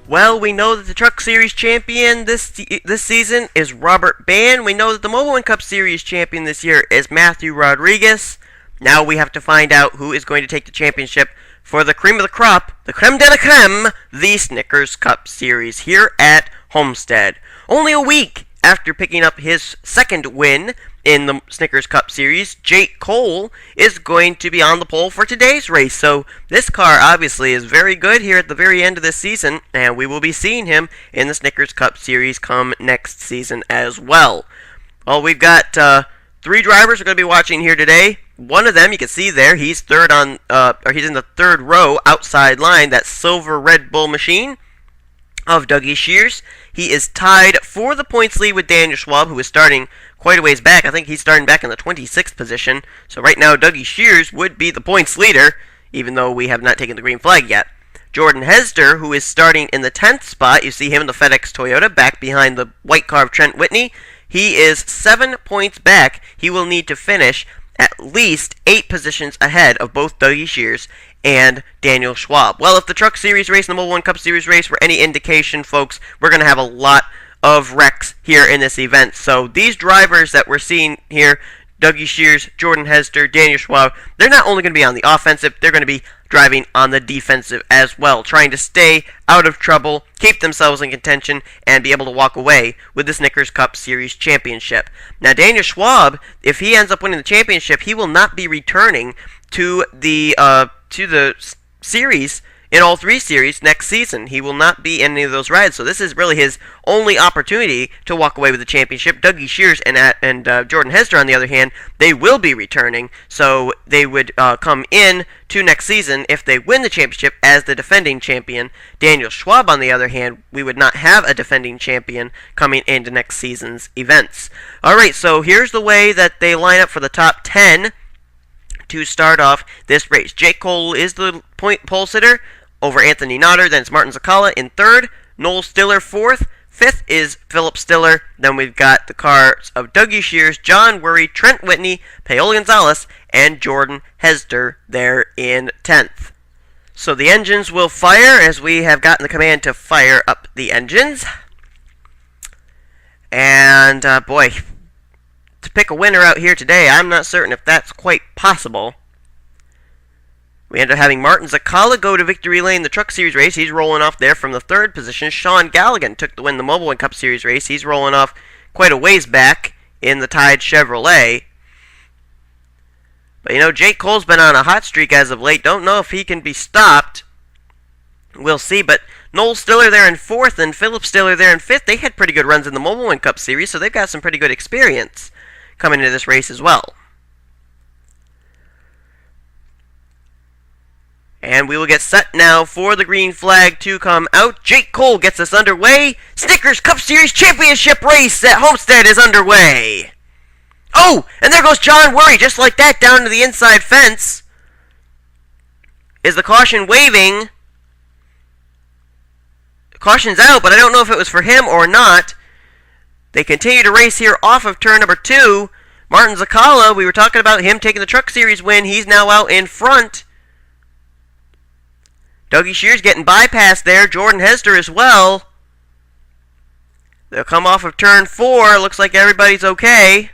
Well, we know that the Truck Series champion this season is Robert Ban. We know that the Mobile One Cup Series champion this year is Matthew Rodriguez. Now we have to find out who is going to take the championship for the cream of the crop, the creme de la creme, the Snickers Cup Series here at Homestead. Only a week after picking up his second win in the Snickers Cup Series, Jake Cole is going to be on the pole for today's race. So this car obviously is very good here at the very end of this season, and we will be seeing him in the Snickers Cup Series come next season as well. Well, we've got three drivers we're going to be watching here today. One of them you can see there, he's he's in the third row outside line, that silver Red Bull machine of Dougie Shears. He is tied for the points lead with Daniel Schwab, who is starting quite a ways back. I think he's starting back in the 26th position. So right now, Dougie Shears would be the points leader, even though we have not taken the green flag yet. Jordan Hetzer, who is starting in the 10th spot, you see him in the FedEx Toyota, back behind the white car of Trent Whitney. He is 7 points back. He will need to finish at least 8 positions ahead of both Dougie Shears and Daniel Schwab. Well, if the Truck Series race and the Mobile One Cup Series race were any indication, folks, we're going to have a lot of wrecks here in this event. So these drivers that we're seeing here, Dougie Shears, Jordan Hetzer, Daniel Schwab, they're not only going to be on the offensive, they're going to be driving on the defensive as well, trying to stay out of trouble, keep themselves in contention, and be able to walk away with the Snickers Cup Series championship. Now, Daniel Schwab, if he ends up winning the championship, he will not be returning to the series in all 3 series next season. He will not be in any of those rides, so this is really his only opportunity to walk away with the championship. Dougie Shears and Jordan Hetzer, on the other hand, they will be returning, so they would come in to next season if they win the championship as the defending champion. Daniel Schwab, on the other hand, we would not have a defending champion coming into next season's events. Alright, so here's the way that they line up for the top 10 to start off this race. Jake Cole is the pole sitter over Anthony Notter. Then it's Martin Zakala in third, Noel Stiller fourth, fifth is Philip Stiller. Then we've got the cars of Dougie Shears, John Worry, Trent Whitney, Paola Gonzalez, and Jordan Hetzer there in 10th. So the engines will fire as we have gotten the command to fire up the engines. And boy, to pick a winner out here today, I'm not certain if that's quite possible. We end up having Martin Zakala go to victory lane in the Truck Series race. He's rolling off there from the 3rd position. Sean Galligan took the win in the Mobile One Cup Series race. He's rolling off quite a ways back in the Tide Chevrolet. But you know, Jake Cole's been on a hot streak as of late. Don't know if he can be stopped. We'll see, but Noel Stiller there in 4th and Philip Stiller there in 5th. They had pretty good runs in the Mobile One Cup Series, so they've got some pretty good experience coming into this race as well. And we will get set now for the green flag to come out. Jake Cole gets us underway. Snickers Cup Series Championship race at Homestead is underway. Oh, and there goes John Worry, just like that, down to the inside fence. Is the caution waving? Caution's out, but I don't know if it was for him or not. They continue to race here off of turn number 2. Martin Zakala, we were talking about him taking the Truck Series win. He's now out in front. Dougie Shears getting bypassed there. Jordan Hetzer as well. They'll come off of turn 4. Looks like everybody's okay.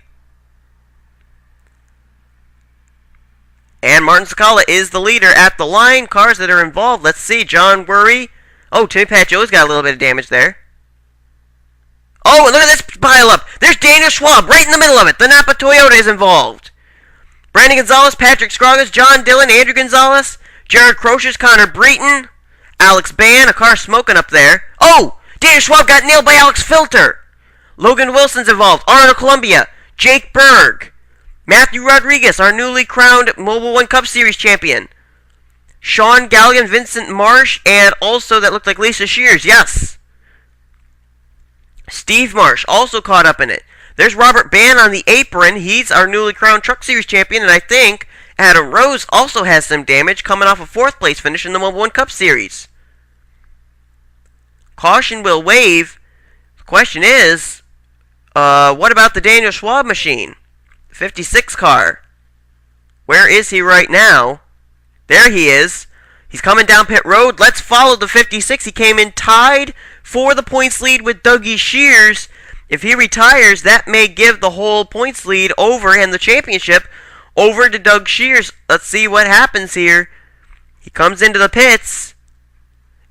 And Martin Zakala is the leader at the line. Cars that are involved. Let's see. John Worry. Oh, Timmy Pacho's got a little bit of damage there. Oh, and look at this pile up. There's Daniel Schwab right in the middle of it. The Napa Toyota is involved. Brandon Gonzalez, Patrick Scroggins, John Dillon, Andrew Gonzalez, Jared Crocius, Connor Breton, Alex Ban, a car smoking up there. Oh, Daniel Schwab got nailed by Alex Filter. Logan Wilson's involved. Arnold Columbia, Jake Berg, Matthew Rodriguez, our newly crowned Mobile One Cup Series champion. Sean Galligan, Vincent Marsh, and also that looked like Lisa Shears, yes. Steve Marsh also caught up in it. There's Robert Ban on the apron. He's our newly crowned Truck Series champion, and I think Adam Rose also has some damage coming off a 4th place finish in the Mobile One Cup Series. Caution will wave. The question is, what about the Daniel Schwab machine? 56 car. Where is he right now? There he is. He's coming down pit road. Let's follow the 56. He came in tied for the points lead with Dougie Shears. If he retires, that may give the whole points lead over and the championship over to Doug Shears. Let's see what happens here. He comes into the pits,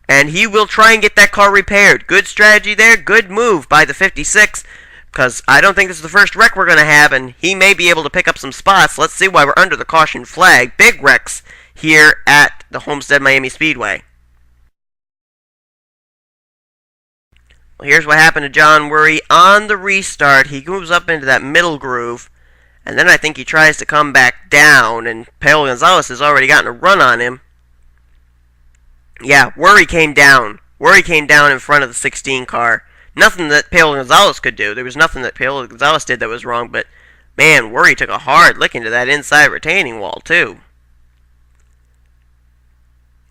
and he will try and get that car repaired. Good strategy there. Good move by the 56, because I don't think this is the first wreck we're going to have, and he may be able to pick up some spots. Let's see why we're under the caution flag. Big wrecks here at the Homestead Miami Speedway. Well, here's what happened to John Worry on the restart. He moves up into that middle groove, and then I think he tries to come back down, and Paolo Gonzalez has already gotten a run on him. Yeah, Worry came down. Worry came down in front of the 16 car. Nothing that Paolo Gonzalez could do. There was nothing that Paolo Gonzalez did that was wrong, but man, Worry took a hard lick into that inside retaining wall, too.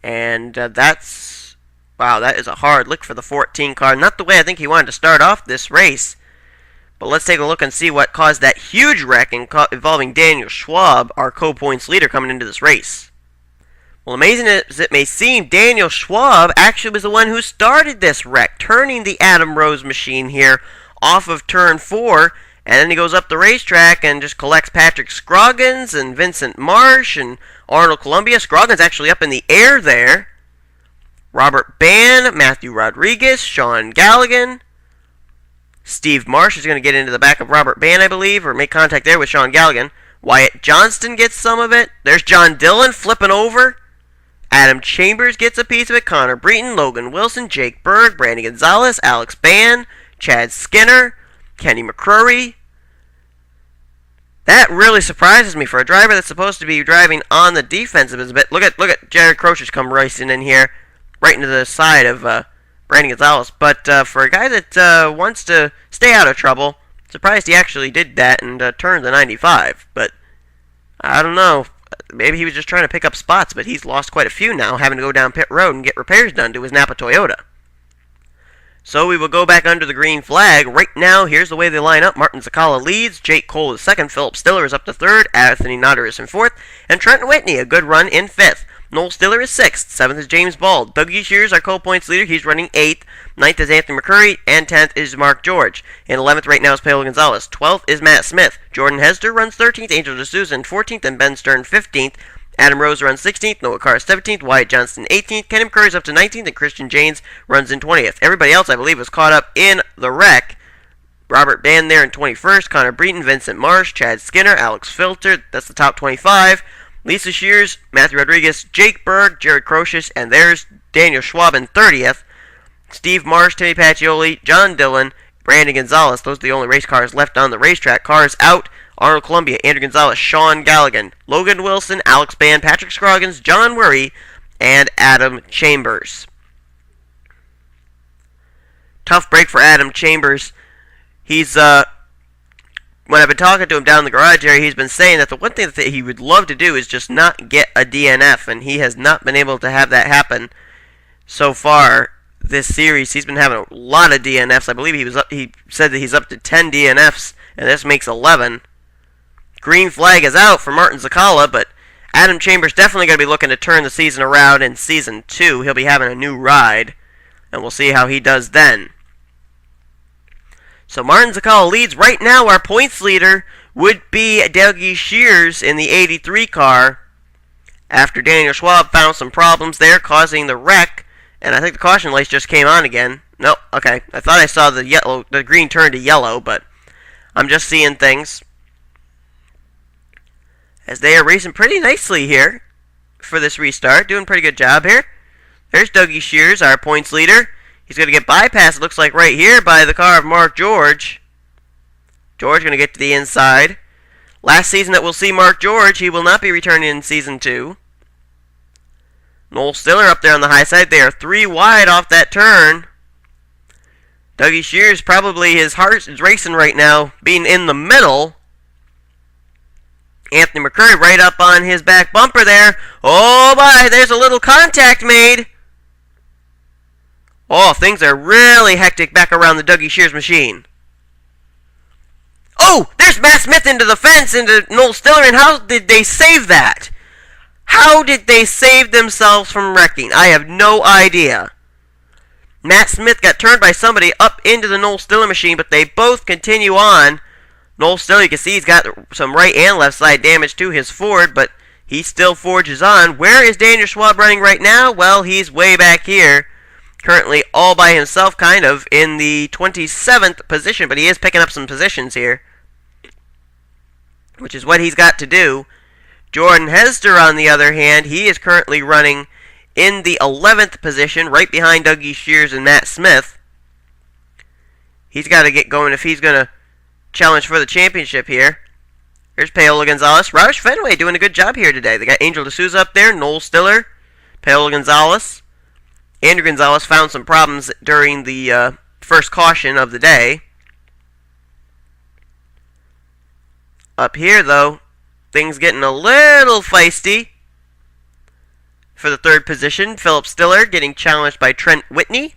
And that's... wow, that is a hard lick for the 14 car. Not the way I think he wanted to start off this race. But let's take a look and see what caused that huge wreck involving Daniel Schwab, our co-points leader, coming into this race. Well, amazing as it may seem, Daniel Schwab actually was the one who started this wreck, turning the Adam Rose machine here off of turn 4, and then he goes up the racetrack and just collects Patrick Scroggins and Vincent Marsh and Arnold Columbia. Scroggins actually up in the air there. Robert Bann, Matthew Rodriguez, Sean Galligan. Steve Marsh is going to get into the back of Robert Bann, I believe, or make contact there with Sean Galligan. Wyatt Johnston gets some of it. There's John Dillon flipping over. Adam Chambers gets a piece of it. Connor Breton, Logan Wilson, Jake Berg, Brandon Gonzalez, Alex Bann, Chad Skinner, Kenny McCrory. That really surprises me for a driver that's supposed to be driving on the defensive a bit. Look at Jared Croch's come racing in here, right into the side of Brandon Gonzalez. But for a guy that wants to stay out of trouble, surprised he actually did that and turned the 95. But I don't know. Maybe he was just trying to pick up spots, but he's lost quite a few now, having to go down pit road and get repairs done to his Napa Toyota. So we will go back under the green flag. Right now, here's the way they line up. Martin Zakala leads. Jake Cole is second. Philip Stiller is up to third. Anthony Notter is in fourth. And Trenton Whitney, a good run, in fifth. Noel Stiller is sixth. Seventh is James Bald. Dougie Shears, our co-points leader, he's running eighth. Ninth is Anthony McCurry. And 10th is Mark George. And 11th right now is Paolo Gonzalez. 12th is Matt Smith. Jordan Hester runs 13th. Angel D'Souza in 14th. And Ben Stern 15th. Adam Rose runs 16th, Noah Carr 17th, Wyatt Johnston 18th, Kenny McCurry's up to 19th, and Christian Janes runs in 20th. Everybody else, I believe, was caught up in the wreck. Robert Bann there in 21st, Connor Breton, Vincent Marsh, Chad Skinner, Alex Filter, that's the top 25. Lisa Shears, Matthew Rodriguez, Jake Berg, Jared Crochus, and there's Daniel Schwab in 30th. Steve Marsh, Timmy Pacioli, John Dillon, Brandon Gonzalez. Those are the only race cars left on the racetrack. Cars out. Arnold Columbia, Andrew Gonzalez, Sean Galligan, Logan Wilson, Alex Bann, Patrick Scroggins, John Worry, and Adam Chambers. Tough break for Adam Chambers. He's, when I've been talking to him down in the garage area, he's been saying that the one thing that he would love to do is just not get a DNF, and he has not been able to have that happen so far this series. He's been having a lot of DNFs. I believe he said that he's up to 10 DNFs, and this makes 11. Green flag is out for Martin Zakala, but Adam Chambers definitely going to be looking to turn the season around in Season 2. He'll be having a new ride, and we'll see how he does then. So Martin Zakala leads. Right now, our points leader would be Dougie Shears in the 83 car, after Daniel Schwab found some problems there, causing the wreck, and I think the caution lights just came on again. No, okay, I thought I saw the green turn to yellow, but I'm just seeing things. As they are racing pretty nicely here for this restart. Doing a pretty good job here. There's Dougie Shears, our points leader. He's going to get bypassed, it looks like, right here by the car of Mark George. George going to get to the inside. Last season that we'll see Mark George. He will not be returning in Season 2. Noel Stiller up there on the high side. They are 3 wide off that turn. Dougie Shears, probably his heart is racing right now, being in the middle. Anthony McCurry right up on his back bumper there. Oh my, there's a little contact made. Oh, things are really hectic back around the Dougie Shears machine. Oh, there's Matt Smith into the fence, into Noel Stiller, and how did they save that? How did they save themselves from wrecking? I have no idea. Matt Smith got turned by somebody up into the Noel Stiller machine, but they both continue on. Noel Stiller, you can see he's got some right and left side damage to his Ford, but he still forges on. Where is Daniel Schwab running right now? Well, he's way back here. Currently all by himself, kind of, in the 27th position, but he is picking up some positions here, which is what he's got to do. Jordan Hetzer, on the other hand, he is currently running in the 11th position, right behind Dougie Shears and Matt Smith. He's got to get going if he's going to challenge for the championship here. Here's Paola Gonzalez. Roush Fenway doing a good job here today. They got Angel D'Souza up there, Noel Stiller, Paola Gonzalez. Andrew Gonzalez found some problems during the first caution of the day. Up here, though, things getting a little feisty. For the third position, Philip Stiller getting challenged by Trent Whitney.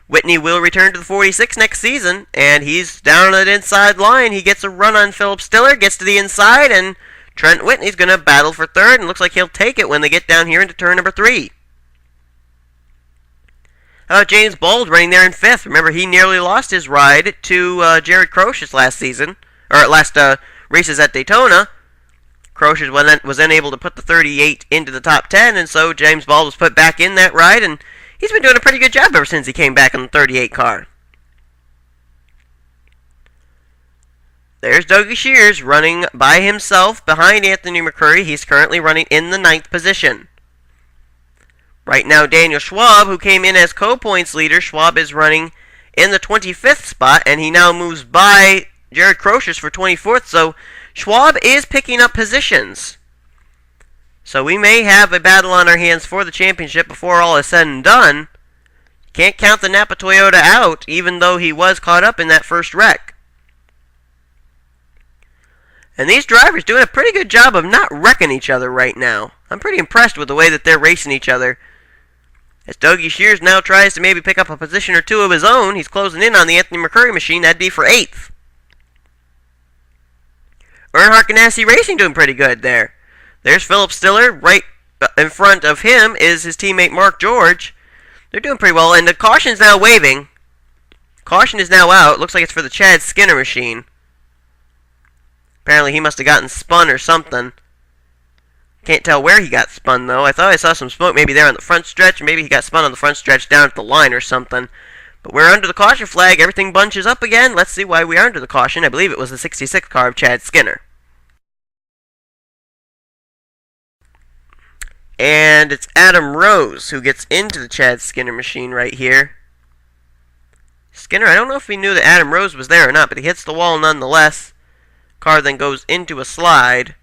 Whitney will return to the 46 next season, and he's down on that inside line. He gets a run on Philip Stiller, gets to the inside, and Trent Whitney's going to battle for third, and looks like he'll take it when they get down here into turn number 3. How about James Bald running there in 5th? Remember, he nearly lost his ride to Jared Croce last season, or last races at Daytona. Croce was unable to put the 38 into the top 10, and so James Bald was put back in that ride, and he's been doing a pretty good job ever since he came back in the 38 car. There's Dougie Shears running by himself behind Anthony McCurry. He's currently running in the 9th position. Right now, Daniel Schwab, who came in as co-points leader, Schwab is running in the 25th spot, and he now moves by Jared Croce for 24th, so Schwab is picking up positions. So we may have a battle on our hands for the championship before all is said and done. Can't count the Napa Toyota out, even though he was caught up in that first wreck. And these drivers doing a pretty good job of not wrecking each other right now. I'm pretty impressed with the way that they're racing each other. As Dougie Shears now tries to maybe pick up a position or two of his own, he's closing in on the Anthony McCurry machine. That'd be for 8th. Earnhardt Ganassi Racing doing pretty good there. There's Philip Stiller. Right in front of him is his teammate Mark George. They're doing pretty well, and the caution's now waving. Caution is now out. Looks like it's for the Chad Skinner machine. Apparently he must have gotten spun or something. Can't tell where he got spun, though. I thought I saw some smoke maybe there on the front stretch. Maybe he got spun on the front stretch down at the line or something. But we're under the caution flag. Everything bunches up again. Let's see why we are under the caution. I believe it was the 66 car of Chad Skinner. And it's Adam Rose who gets into the Chad Skinner machine right here. Skinner, I don't know if he knew that Adam Rose was there or not, but he hits the wall nonetheless. Car then goes into a slide.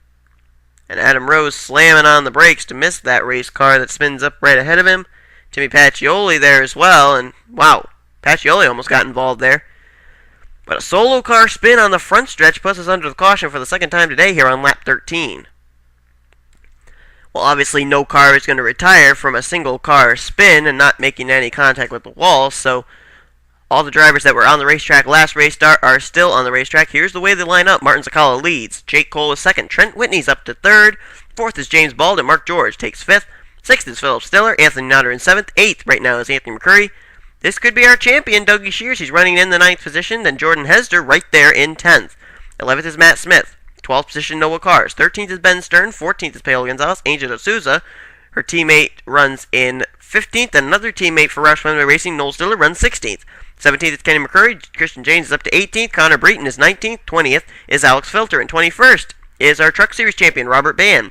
And Adam Rose slamming on the brakes to miss that race car that spins up right ahead of him. Timmy Pacioli there as well, and wow, Pacioli almost got involved there. But a solo car spin on the front stretch puts us under the caution for the second time today here on lap 13. Well, obviously no car is going to retire from a single car spin and not making any contact with the wall, so all the drivers that were on the racetrack last race start are still on the racetrack. Here's the way they line up. Martin Zakala leads. Jake Cole is second. Trent Whitney's up to third. Fourth is James Bald, and Mark George takes fifth. Sixth is Philip Stiller. Anthony Notter in seventh. Eighth right now is Anthony McCurry. This could be our champion, Dougie Shears. He's running in the 9th position. Then Jordan Hetzer right there in 10th. 11th is Matt Smith. 12th position, Noah Cars. 13th is Ben Stern. 14th is Paola Gonzalez. Angel D'Souza. Her teammate runs in 15th. And another teammate for Roush Fenway Racing, Noel Stiller, runs 16th. 17th is Kenny McCurry. Christian James is up to 18th. Connor Breton is 19th. 20th is Alex Filter. And 21st is our Truck Series champion, Robert Bann.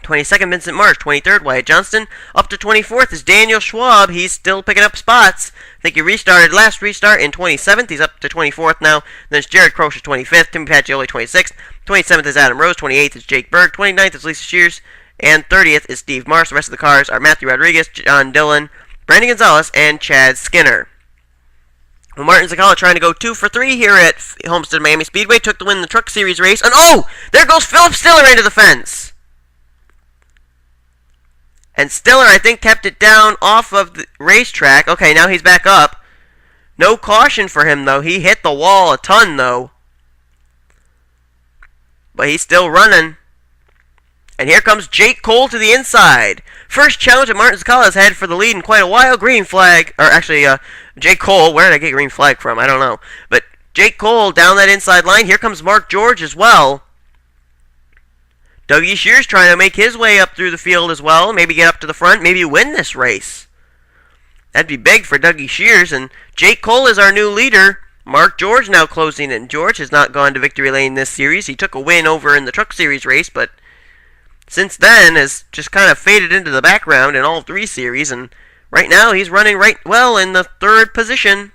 22nd, Vincent Marsh. 23rd, Wyatt Johnston. Up to 24th is Daniel Schwab. He's still picking up spots. I think he restarted last restart in 27th. He's up to 24th now. Then it's Jared Croce, 25th. Timmy Pacioli, 26th. 27th is Adam Rose. 28th is Jake Berg. 29th is Lisa Shears. And 30th is Steve Marsh. The rest of the cars are Matthew Rodriguez, John Dillon, Brandon Gonzalez, and Chad Skinner. Well, Martin Zakala trying to go 2 for 3 here at Homestead Miami Speedway. Took the win in the Truck Series race. And oh! There goes Philip Stiller into the fence. And Stiller, I think, kept it down off of the racetrack. Okay, now he's back up. No caution for him, though. He hit the wall a ton, though. But he's still running. And here comes Jake Cole to the inside. First challenge that Martin Zakala has had for the lead in quite a while. Green flag, or actually, Jake Cole. Where did I get green flag from? I don't know. But Jake Cole down that inside line. Here comes Mark George as well. Dougie Shears trying to make his way up through the field as well. Maybe get up to the front. Maybe win this race. That'd be big for Dougie Shears. And Jake Cole is our new leader. Mark George now closing in. George has not gone to victory lane this series. He took a win over in the Truck Series race, but since then has just kind of faded into the background in all 3 series, and right now he's running right well in the 3rd position.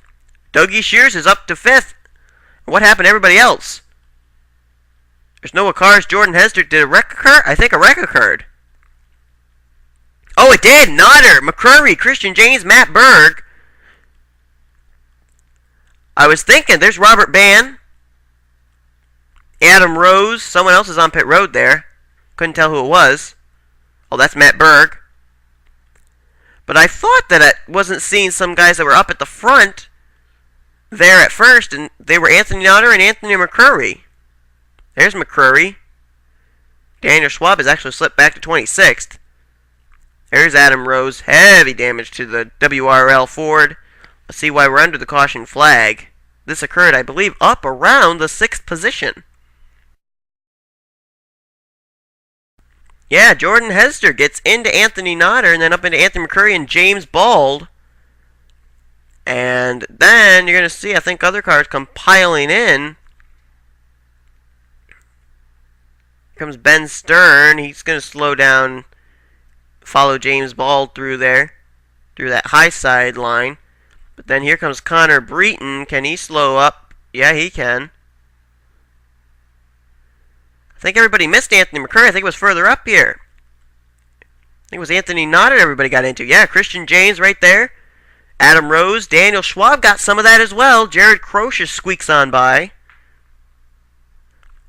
Dougie Shears is up to 5th. What happened to everybody else? There's no cars. Jordan Hetzer, did a wreck occur? I think a wreck occurred. Oh, it did! Nodder, McCurry, Christian James, Matt Berg. I was thinking, there's Robert Bann. Adam Rose. Someone else is on pit road there. Couldn't tell who it was. Oh, that's Matt Berg. But I thought that I wasn't seeing some guys that were up at the front there at first, and they were Anthony Nodder and Anthony McCurry. There's McCurry. Daniel Schwab has actually slipped back to 26th. There's Adam Rose. Heavy damage to the WRL Ford. Let's see why we're under the caution flag. This occurred, I believe, up around the 6th position. Yeah, Jordan Hetzer gets into Anthony Nodder and then up into Anthony McCurry and James Bald. And then you're going to see, I think, other cars come piling in. Here comes Ben Stern. He's going to slow down, follow James Bald through there, through that high side line. But then here comes Connor Breton. Can he slow up? Yeah, he can. I think everybody missed Anthony McCurry. I think it was further up here. I think it was Anthony Nodder everybody got into. Yeah, Christian James right there. Adam Rose. Daniel Schwab got some of that as well. Jared Croce squeaks on by.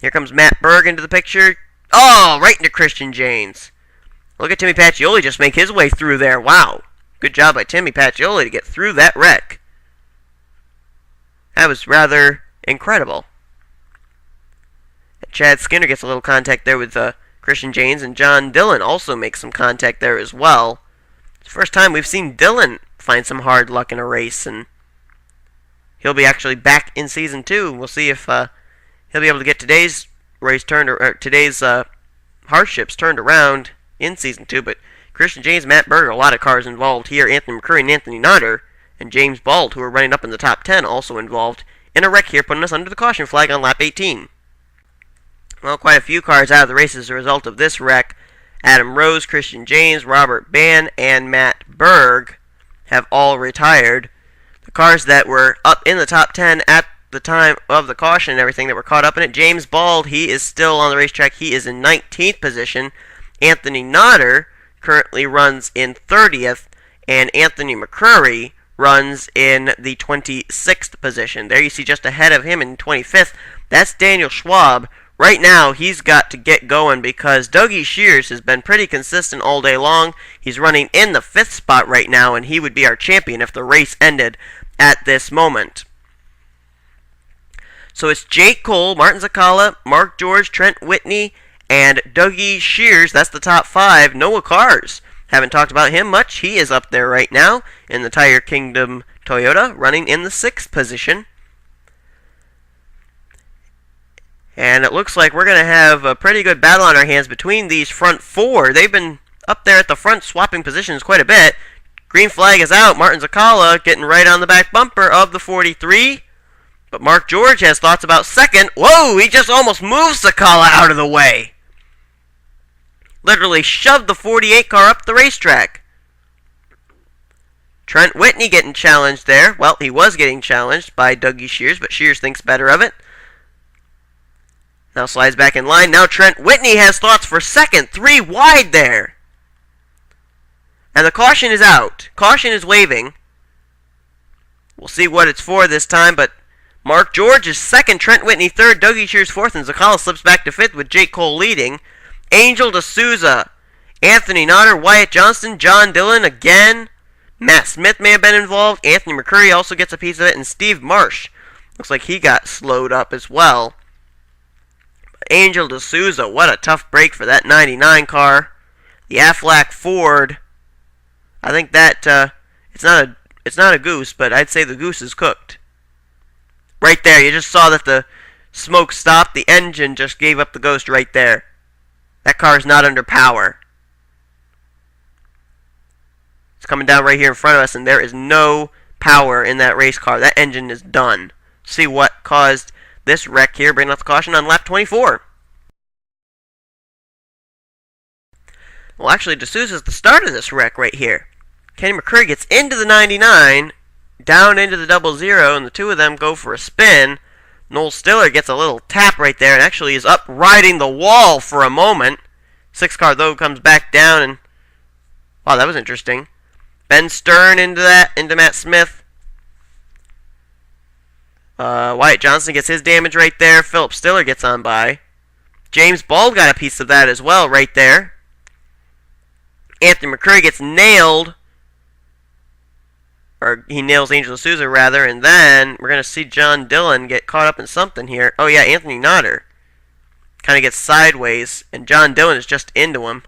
Here comes Matt Berg into the picture. Oh, right into Christian James. Look at Timmy Pacioli just make his way through there. Wow. Good job by Timmy Pacioli to get through that wreck. That was rather incredible. Chad Skinner gets a little contact there with Christian James, and John Dillon also makes some contact there as well. It's the first time we've seen Dillon find some hard luck in a race, and he'll be actually back in Season 2. We'll see if he'll be able to get today's race turned, or today's hardships turned around in Season 2, but Christian James, Matt Berger, a lot of cars involved here. Anthony McCurry and Anthony Nodder, and James Bald, who are running up in the top 10, also involved in a wreck here, putting us under the caution flag on lap 18. Well, quite a few cars out of the race as a result of this wreck. Adam Rose, Christian James, Robert Bann, and Matt Berg have all retired. The cars that were up in the top 10 at the time of the caution and everything that were caught up in it. James Bald, he is still on the racetrack. He is in 19th position. Anthony Nodder currently runs in 30th, and Anthony McCurry runs in the 26th position. There you see just ahead of him in 25th. That's Daniel Schwab. Right now, he's got to get going because Dougie Shears has been pretty consistent all day long. He's running in the 5th spot right now, and he would be our champion if the race ended at this moment. So it's Jake Cole, Martin Zakala, Mark George, Trent Whitney, and Dougie Shears. That's the top 5. Noah Cars. Haven't talked about him much. He is up there right now in the Tire Kingdom Toyota, running in the 6th position. And it looks like we're going to have a pretty good battle on our hands between these front 4. They've been up there at the front swapping positions quite a bit. Green flag is out. Martin Zakala getting right on the back bumper of the 43. But Mark George has thoughts about second. Whoa, he just almost moved Zakala out of the way. Literally shoved the 48 car up the racetrack. Trent Whitney getting challenged there. Well, he was getting challenged by Dougie Shears, but Shears thinks better of it. Now slides back in line. Now Trent Whitney has thoughts for second. 3 wide there. And the caution is out. Caution is waving. We'll see what it's for this time, but Mark George is second. Trent Whitney third. Dougie Shears fourth. And Zakala slips back to 5th with Jake Cole leading. Angel D'Souza, Anthony Nodder, Wyatt Johnston, John Dillon again. Matt Smith may have been involved. Anthony McCurry also gets a piece of it. And Steve Marsh. Looks like he got slowed up as well. Angel D'Souza, what a tough break for that 99 car. The Aflac Ford. I think that it's not a goose, but I'd say the goose is cooked. Right there, you just saw that the smoke stopped. The engine just gave up the ghost right there. That car is not under power. It's coming down right here in front of us, and there is no power in that race car. That engine is done. See what caused this wreck here. Bring out the caution on lap 24. Well, actually, D'Souza's the start of this wreck right here. Kenny McCurry gets into the 99, down into the 00, and the two of them go for a spin. Noel Stiller gets a little tap right there and actually is up riding the wall for a moment. 6 car, though, comes back down, and wow, that was interesting. Ben Stern into Matt Smith. Wyatt Johnston gets his damage right there. Philip Stiller gets on by. James Bald got a piece of that as well right there. Anthony McCurry gets nailed. Or he nails Angel D'Souza rather. And then we're going to see John Dillon get caught up in something here. Oh yeah, Anthony Nodder kind of gets sideways. And John Dillon is just into him.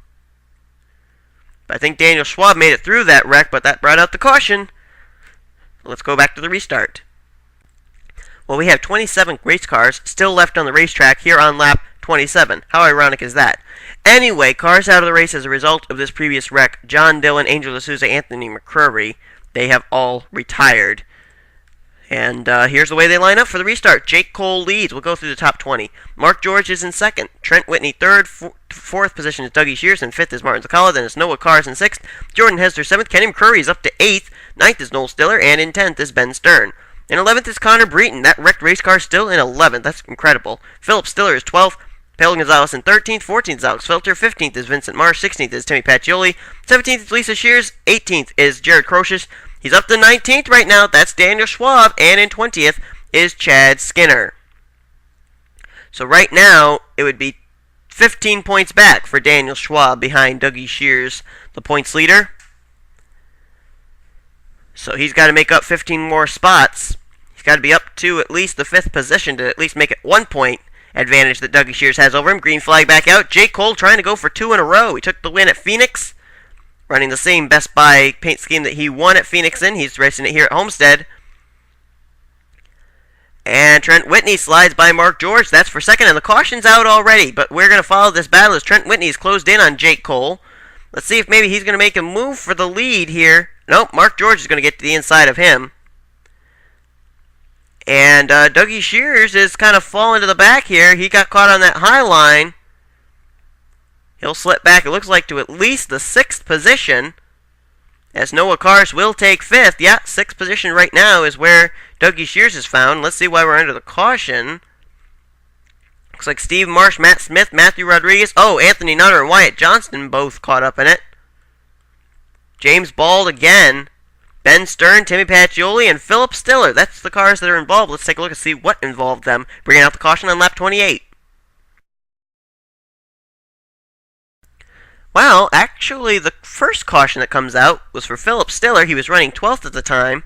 But I think Daniel Schwab made it through that wreck, but that brought out the caution. Let's go back to the restart. Well, we have 27 race cars still left on the racetrack here on lap 27. How ironic is that? Anyway, cars out of the race as a result of this previous wreck. John Dillon, Angel D'Souza, Anthony McCurry, they have all retired. And here's the way they line up for the restart. Jake Cole leads. We'll go through the top 20. Mark George is in second. Trent Whitney third. Fourth position is Dougie Shears. And fifth is Martin Zakala. Then it's Noah Cars in sixth. Jordan Hetzer seventh. Kenny McCurry is up to eighth. Ninth is Noel Stiller. And in 10th is Ben Stern. In 11th is Connor Breton. That wrecked race car still in 11th. That's incredible. Philip Stiller is 12th. Paolo Gonzalez in 13th. 14th is Alex Filter. 15th is Vincent Marsh. 16th is Timmy Pacioli. 17th is Lisa Shears. 18th is Jared Crocious. He's up to 19th right now. That's Daniel Schwab. And in 20th is Chad Skinner. So right now, it would be 15 points back for Daniel Schwab behind Dougie Shears, the points leader. So he's got to make up 15 more spots. He's got to be up to at least the 5th position to at least make it 1 point advantage that Dougie Shears has over him. Green flag back out. Jake Cole trying to go for 2 in a row. He took the win at Phoenix, running the same Best Buy paint scheme that he won at Phoenix in. He's racing it here at Homestead. And Trent Whitney slides by Mark George. That's for second, and the caution's out already. But we're going to follow this battle as Trent Whitney's closed in on Jake Cole. Let's see if maybe he's going to make a move for the lead here. Nope, Mark George is going to get to the inside of him. And Dougie Shears is kind of falling to the back here. He got caught on that high line. He'll slip back, it looks like, to at least the 6th position. As Noah Cars will take 5th. Yeah, 6th position right now is where Dougie Shears is found. Let's see why we're under the caution. Looks like Steve Marsh, Matt Smith, Matthew Rodriguez. Oh, Anthony Nutter and Wyatt Johnston both caught up in it. James Bald again. Ben Stern, Timmy Pacioli, and Philip Stiller. That's the cars that are involved. Let's take a look and see what involved them. Bringing out the caution on lap 28. Well, actually, the first caution that comes out was for Philip Stiller. He was running 12th at the time.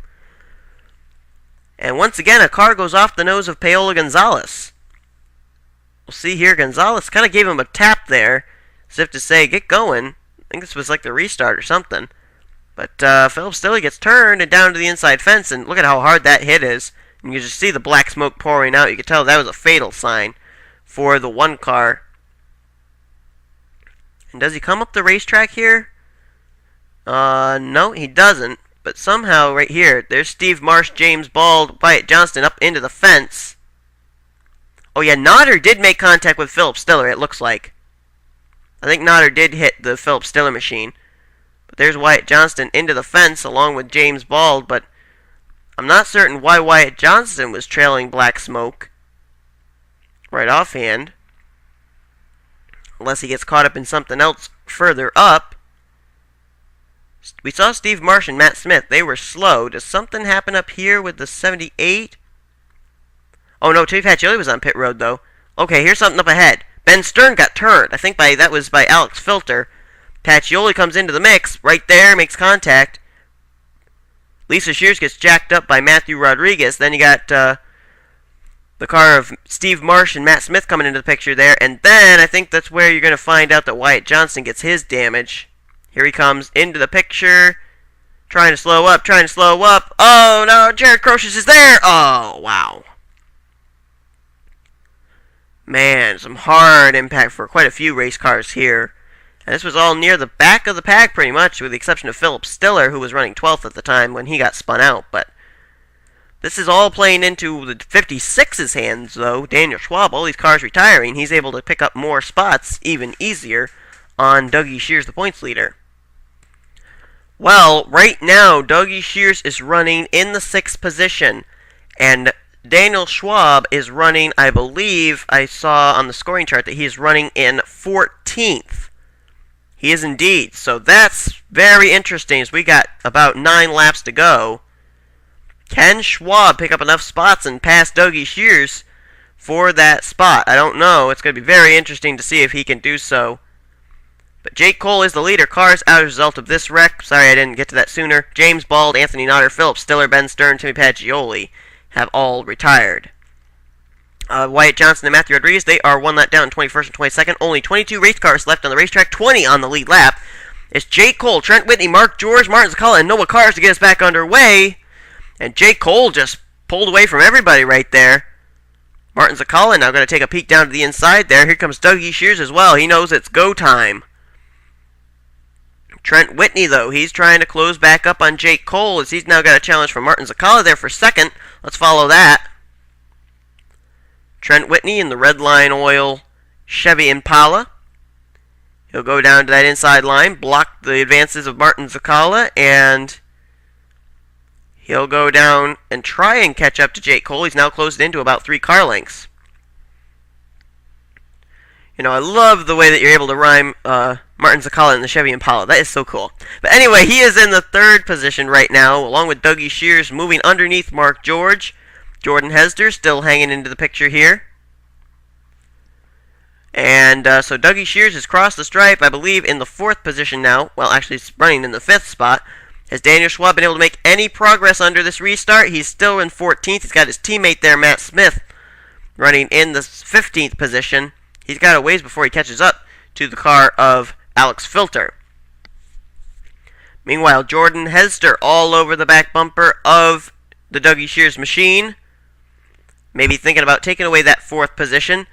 And once again, a car goes off the nose of Paolo Gonzalez. We'll see here, Gonzalez kind of gave him a tap there, as if to say, get going. I think this was like the restart or something. But Philip Stiller gets turned and down to the inside fence, and look at how hard that hit is. And you just see the black smoke pouring out. You can tell that was a fatal sign for the one car. And does he come up the racetrack here? No, he doesn't. But somehow, right here, there's Steve Marsh, James Bald, Wyatt Johnston up into the fence. Oh yeah, Nodder did make contact with Philip Stiller, it looks like. I think Nodder did hit the Philip Stiller machine. But there's Wyatt Johnston into the fence along with James Bald, but I'm not certain why Wyatt Johnston was trailing black smoke right offhand. Unless he gets caught up in something else further up. We saw Steve Marsh and Matt Smith. They were slow. Does something happen up here with the 78? Oh no, Timmy Pacioli was on pit road though. Okay, here's something up ahead. Ben Stern got turned. I think that was by Alex Filter. Pacioli comes into the mix. Right there, makes contact. Lisa Shears gets jacked up by Matthew Rodriguez. Then you got the the car of Steve Marsh and Matt Smith coming into the picture there. And then I think that's where you're going to find out that Wyatt Johnston gets his damage. Here he comes into the picture. Trying to slow up, trying to slow up. Oh no, Jared Crocious is there! Oh, wow. Man, some hard impact for quite a few race cars here. And this was all near the back of the pack pretty much, with the exception of Philip Stiller, who was running 12th at the time when he got spun out. But this is all playing into the 56's hands, though. Daniel Schwab, all these cars retiring, he's able to pick up more spots even easier on Dougie Shears, the points leader. Well, right now, Dougie Shears is running in the 6th position, and Daniel Schwab is running, I believe, I saw on the scoring chart that he is running in 14th. He is indeed, so that's very interesting as we got about 9 laps to go. Can Schwab pick up enough spots and pass Dougie Shears for that spot? I don't know. It's going to be very interesting to see if he can do so. But Jake Cole is the leader. Cars out as a result of this wreck. Sorry I didn't get to that sooner. James Bald, Anthony Nodder, Philip Stiller, Ben Stern, Timmy Pagioli have all retired. Wyatt Johnston and Matthew Rodriguez, they are 1 lap down, 21st and 22nd. Only 22 race cars left on the racetrack, 20 on the lead lap. It's Jake Cole, Trent Whitney, Mark George, Martin Zakala, and Noah Cars to get us back underway. And Jake Cole just pulled away from everybody right there. Martin Zakala now going to take a peek down to the inside there. Here comes Dougie Shears as well. He knows it's go time. Trent Whitney, though, he's trying to close back up on Jake Cole as he's now got a challenge from Martin Zakala there for second. Let's follow that. Trent Whitney in the red line oil Chevy Impala. He'll go down to that inside line, block the advances of Martin Zakala, and he'll go down and try and catch up to Jake Cole. He's now closed into about 3 car lengths. You know, I love the way that you're able to rhyme Martin Zakala in the Chevy Impala. That is so cool. But anyway, he is in the 3rd position right now, along with Dougie Shears moving underneath Mark George. Jordan Hetzer still hanging into the picture here. And so Dougie Shears has crossed the stripe, I believe, in the 4th position now. Well, actually, he's running in the 5th spot. Has Daniel Schwab been able to make any progress under this restart? He's still in 14th. He's got his teammate there, Matt Smith, running in the 15th position. He's got a ways before he catches up to the car of Alex Filter. Meanwhile, Jordan Hetzer all over the back bumper of the Dougie Shears machine. Maybe thinking about taking away that 4th position.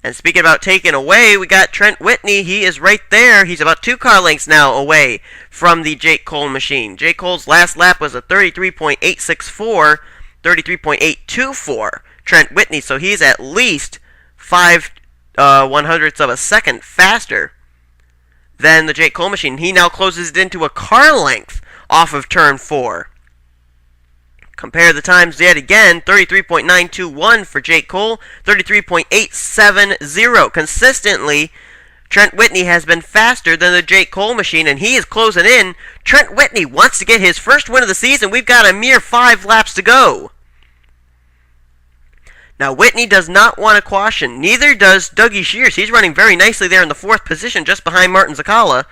And speaking about taking away, we got Trent Whitney. He is right there. He's about 2 car lengths now away from the Jake Cole machine. Jake Cole's last lap was a 33.864, 33.824 Trent Whitney. So he's at least 5 100ths of a second faster than the Jake Cole machine. He now closes it into a car length off of turn 4. Compare the times yet again, 33.921 for Jake Cole, 33.870. Consistently, Trent Whitney has been faster than the Jake Cole machine, and he is closing in. Trent Whitney wants to get his first win of the season. We've got a mere 5 laps to go. Now, Whitney does not want to caution. Neither does Dougie Shears. He's running very nicely there in the 4th position, just behind Martin Zakala.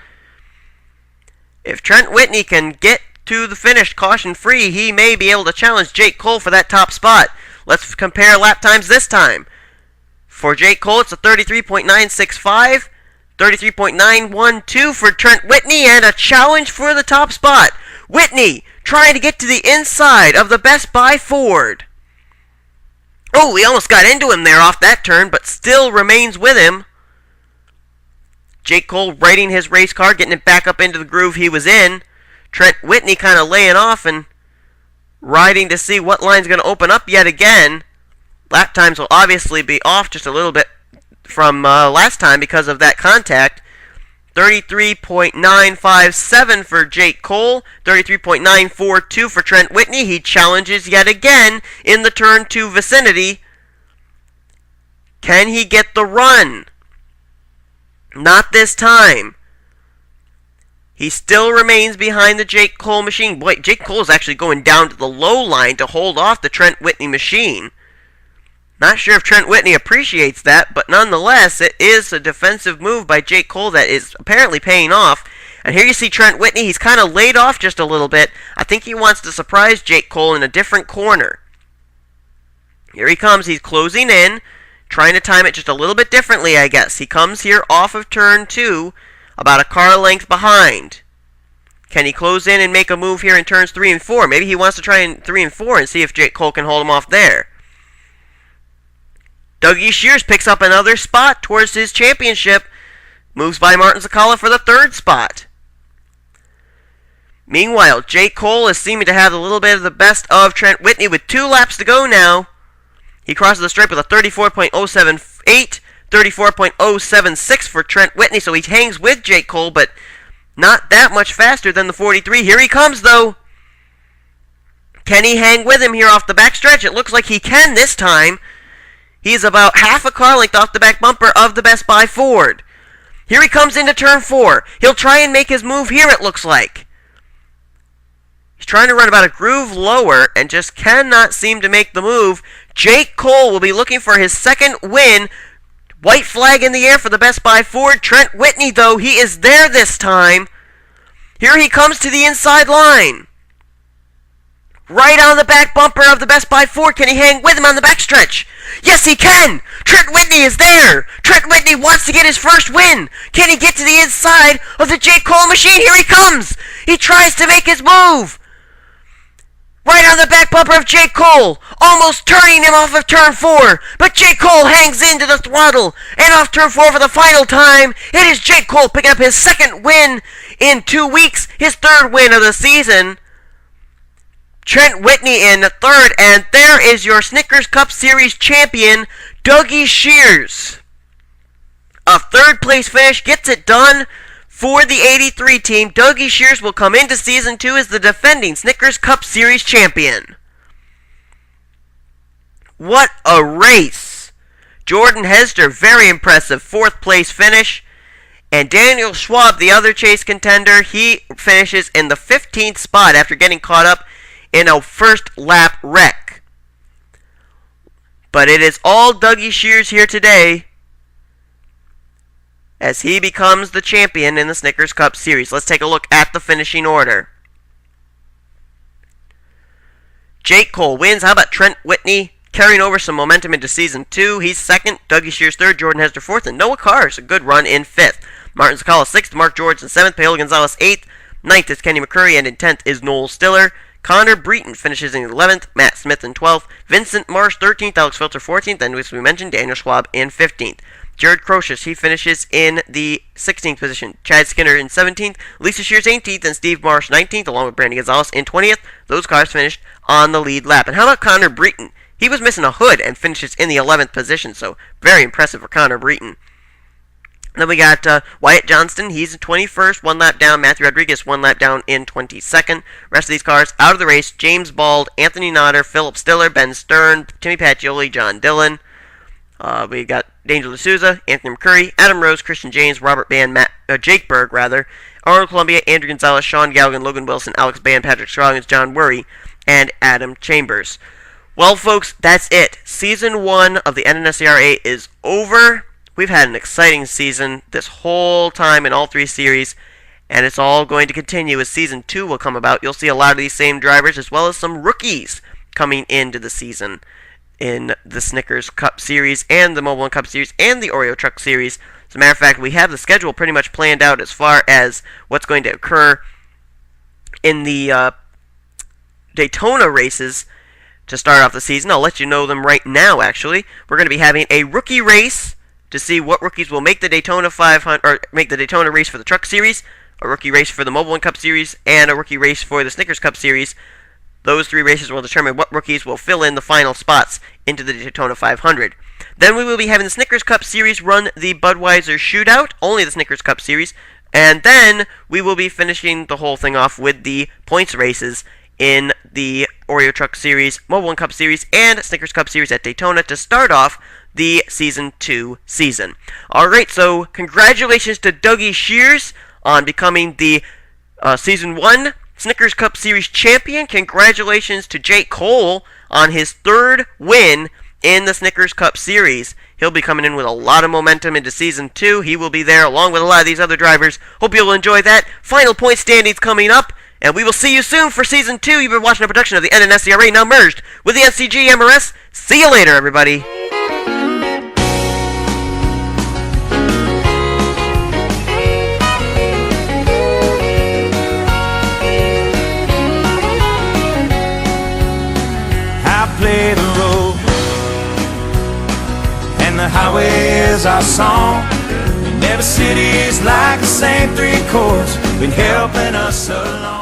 If Trent Whitney can get to the finish caution-free, he may be able to challenge Jake Cole for that top spot. Let's compare lap times this time. For Jake Cole, it's a 33.965, 33.912 for Trent Whitney, and a challenge for the top spot. Whitney trying to get to the inside of the Best Buy Ford. Oh, we almost got into him there off that turn, but still remains with him. Jake Cole righting his race car, getting it back up into the groove he was in. Trent Whitney kind of laying off and riding to see what line's going to open up yet again. Lap times will obviously be off just a little bit from last time because of that contact. 33.957 for Jake Cole, 33.942 for Trent Whitney. He challenges yet again in the turn 2 vicinity. Can he get the run? Not this time. He still remains behind the Jake Cole machine. Boy, Jake Cole is actually going down to the low line to hold off the Trent Whitney machine. Not sure if Trent Whitney appreciates that, but nonetheless, it is a defensive move by Jake Cole that is apparently paying off. And here you see Trent Whitney. He's kind of laid off just a little bit. I think he wants to surprise Jake Cole in a different corner. Here he comes. He's closing in, trying to time it just a little bit differently, I guess. He comes here off of turn 2, about a car length behind. Can he close in and make a move here in turns 3 and 4? Maybe he wants to try in 3 and 4 and see if Jake Cole can hold him off there. Dougie Shears picks up another spot towards his championship. Moves by Martin Zakala for the 3rd spot. Meanwhile, Jake Cole is seeming to have a little bit of the best of Trent Whitney with 2 laps to go now. He crosses the stripe with a 34.078, 34.076 for Trent Whitney, so he hangs with Jake Cole, but not that much faster than the 43. Here he comes, though. Can he hang with him here off the backstretch? It looks like he can this time. He's about half a car length off the back bumper of the Best Buy Ford. Here he comes into turn 4. He'll try and make his move here, it looks like. He's trying to run about a groove lower and just cannot seem to make the move. Jake Cole will be looking for his 2nd win. White flag in the air for the Best Buy Ford. Trent Whitney, though, he is there this time. Here he comes to the inside line. Right on the back bumper of the Best Buy Ford. Can he hang with him on the backstretch? Yes, he can! Trent Whitney is there! Trent Whitney wants to get his 1st win! Can he get to the inside of the Jake Cole machine? Here he comes! He tries to make his move! Right on the back bumper of Jake Cole, almost turning him off of turn 4, but Jake Cole hangs into the throttle, and off turn 4 for the final time, it is Jake Cole picking up his 2nd win in 2 weeks, his 3rd win of the season. Trent Whitney in 3rd, and there is your Snickers Cup Series champion, Dougie Shears. A 3rd place finish gets it done. For the 83 team, Dougie Shears will come into Season 2 as the defending Snickers Cup Series champion. What a race! Jordan Hetzer, very impressive 4th place finish. And Daniel Schwab, the other chase contender, he finishes in the 15th spot after getting caught up in a first lap wreck. But it is all Dougie Shears here today, as he becomes the champion in the Snickers Cup Series. Let's take a look at the finishing order. Jake Cole wins. How about Trent Whitney carrying over some momentum into Season 2? He's 2nd, Dougie Shears 3rd, Jordan Hetzer 4th, and Noah Carr's a good run in 5th. Martin Zakala 6th, Mark George in 7th, Paolo Gonzalez 8th, 9th is Kenny McCurry, and in 10th is Noel Stiller. Connor Breton finishes in 11th, Matt Smith in 12th, Vincent Marsh 13th, Alex Filter 14th, and as we mentioned, Daniel Schwab in 15th. Jared Crocious, he finishes in the 16th position. Chad Skinner in 17th. Lisa Shears 18th and Steve Marsh 19th, along with Brandon Gonzalez in 20th. Those cars finished on the lead lap. And how about Connor Breton? He was missing a hood and finishes in the 11th position, so very impressive for Connor Breton. Then we got Wyatt Johnston. He's in 21st, 1 lap down. Matthew Rodriguez, 1 lap down in 22nd. Rest of these cars out of the race. James Bald, Anthony Nodder, Philip Stiller, Ben Stern, Timmy Pacioli, John Dillon. We got D'Angelo D'Souza, Anthony McCurry, Adam Rose, Christian James, Robert Band, Jake Berg, Arnold Columbia, Andrew Gonzalez, Sean Galligan, Logan Wilson, Alex Band, Patrick Scroggins, John Worry, and Adam Chambers. Well, folks, that's it. Season 1 of the NNSCRA is over. We've had an exciting season this whole time in all 3 series, and it's all going to continue as Season 2 will come about. You'll see a lot of these same drivers as well as some rookies coming into the season in the Snickers Cup Series and the Mobile One Cup Series and the Oreo Truck Series. As a matter of fact, we have the schedule pretty much planned out as far as what's going to occur in the Daytona races to start off the season. I'll let you know them right now, actually. We're going to be having a rookie race to see what rookies will make the Daytona 500 or make the Daytona race for the Truck Series, a rookie race for the Mobile One Cup Series, and a rookie race for the Snickers Cup Series. Those 3 races will determine what rookies will fill in the final spots into the Daytona 500. Then we will be having the Snickers Cup Series run the Budweiser Shootout, only the Snickers Cup Series, and then we will be finishing the whole thing off with the points races in the Oreo Truck Series, Mobile One Cup Series, and Snickers Cup Series at Daytona to start off the Season 2 season. Alright, so congratulations to Dougie Shears on becoming the Season 1 Snickers Cup Series champion. Congratulations to Jake Cole on his 3rd win in the Snickers Cup Series. He'll be coming in with a lot of momentum into Season 2. He will be there along with a lot of these other drivers. Hope you'll enjoy that. Final point standings coming up, and we will see you soon for Season 2. You've been watching a production of the NNSCRA, now merged with with the NCG MRS. See you later, everybody. I play the road, and the highway is our song. And every city is like the same three chords, been helping us along.